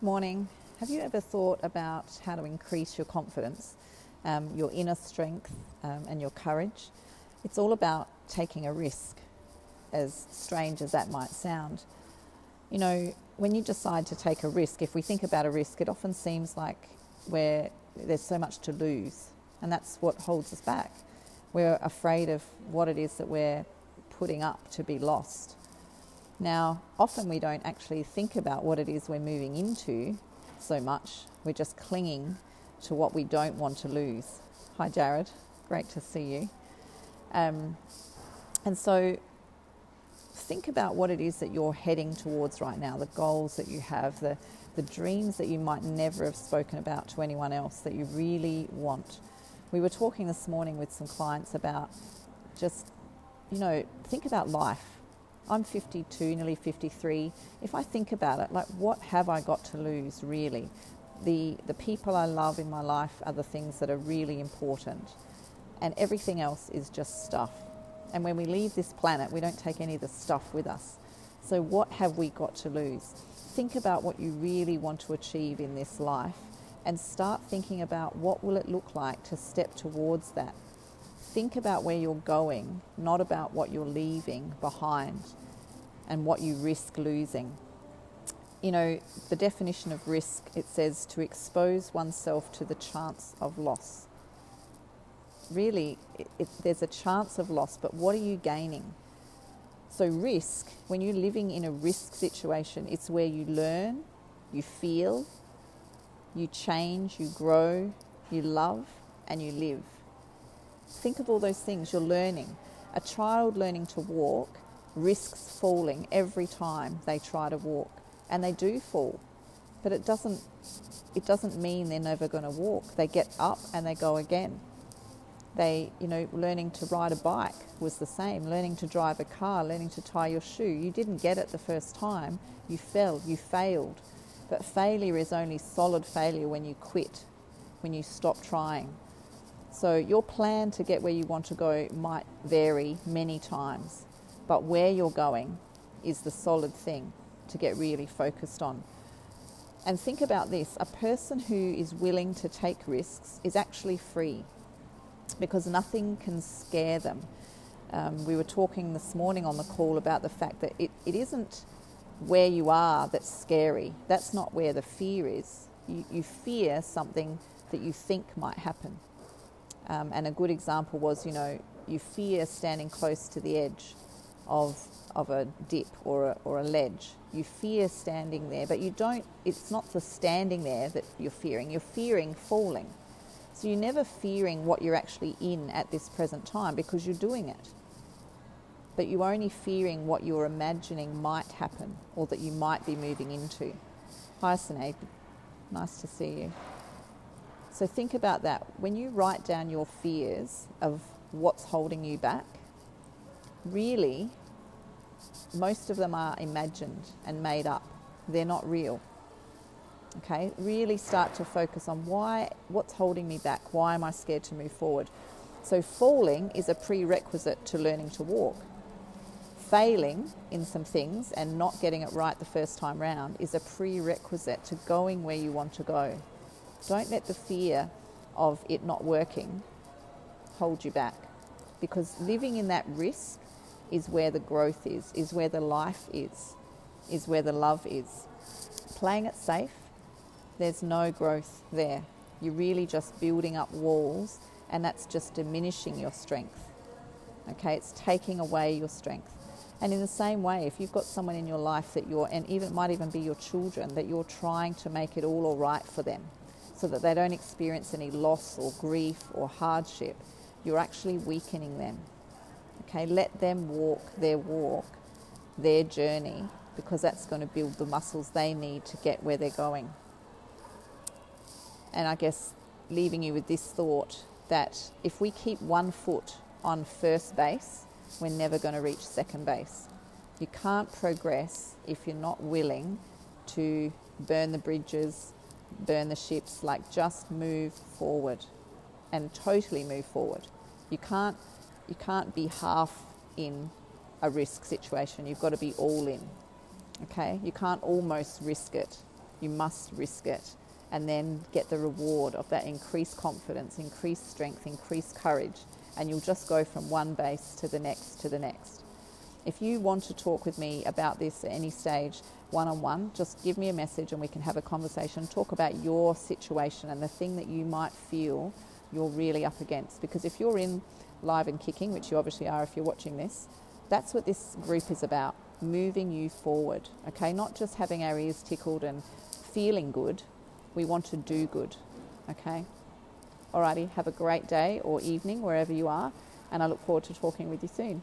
morning. Have you ever thought about how to increase your confidence, your inner strength, and your courage? It's all about taking a risk, as strange as that might sound. You know, when you decide to take a risk, if we think about a risk, it often seems like there's so much to lose, and that's what holds us back. We're afraid of what it is that we're putting up to be lost. Now, often we don't actually think about what it is we're moving into so much. We're just clinging to what we don't want to lose. Hi, Jared. Great to see you. And so think about what it is that you're heading towards right now, the goals that you have, the dreams that you might never have spoken about to anyone else that you really want. We were talking this morning with some clients about just, think about life. I'm 52, nearly 53. If I think about it, like, what have I got to lose, really? The people I love in my life are the things that are really important, and everything else is just stuff. And when we leave this planet, we don't take any of the stuff with us. So what have we got to lose? Think about what you really want to achieve in this life and start thinking about what will it look like to step towards that. Think about where you're going, not about what you're leaving behind and what you risk losing. The definition of risk, it says to expose oneself to the chance of loss. Really, there's a chance of loss, but what are you gaining? So risk, when you're living in a risk situation, it's where you learn, you feel, you change, you grow, you love, and you live. Think of all those things you're learning. A child learning to walk risks falling every time they try to walk, and they do fall, but it doesn't mean they're never going to walk. They get up and they go again. Learning to ride a bike was the same. Learning to drive a car, learning to tie your shoe. You didn't get it the first time. You fell, you failed. But failure is only solid failure when you quit, when you stop trying. So your plan to get where you want to go might vary many times, but where you're going is the solid thing to get really focused on. And think about this, a person who is willing to take risks is actually free because nothing can scare them. We were talking this morning on the call about the fact that it isn't where you are that's scary. That's not where the fear is. You fear something that you think might happen. And a good example was, you fear standing close to the edge of a dip or a ledge. You fear standing there, but it's not the standing there that you're fearing falling. So you're never fearing what you're actually in at this present time because you're doing it. But you're only fearing what you're imagining might happen or that you might be moving into. Hi, Sinead. Nice to see you. So think about that. When you write down your fears of what's holding you back, really, most of them are imagined and made up. They're not real. Okay? Really start to focus on what's holding me back? Why am I scared to move forward? So falling is a prerequisite to learning to walk. Failing in some things and not getting it right the first time round is a prerequisite to going where you want to go. Don't let the fear of it not working hold you back, because living in that risk is where the growth is where the life is where the love is. Playing it safe, there's no growth there. You're really just building up walls, and that's just diminishing your strength. Okay, it's taking away your strength. And in the same way, if you've got someone in your life it might even be your children, that you're trying to make it all right for them, so that they don't experience any loss or grief or hardship, you're actually weakening them. Okay, let them walk, their journey, because that's going to build the muscles they need to get where they're going. And I guess leaving you with this thought that if we keep one foot on first base, we're never going to reach second base. You can't progress if you're not willing to burn the bridges, burn the ships, just move forward and totally move forward. You can't be half in a risk situation. You've got to be all in. Okay? You can't almost risk it. You must risk it and then get the reward of that increased confidence, increased strength, increased courage, and you'll just go from one base to the next to the next. If you want to talk with me about this at any stage, one-on-one, just give me a message and we can have a conversation, talk about your situation and the thing that you might feel you're really up against. Because if you're in Live and Kicking, which you obviously are if you're watching this, that's what this group is about, moving you forward, okay? Not just having our ears tickled and feeling good. We want to do good, okay? Alrighty, have a great day or evening wherever you are, and I look forward to talking with you soon.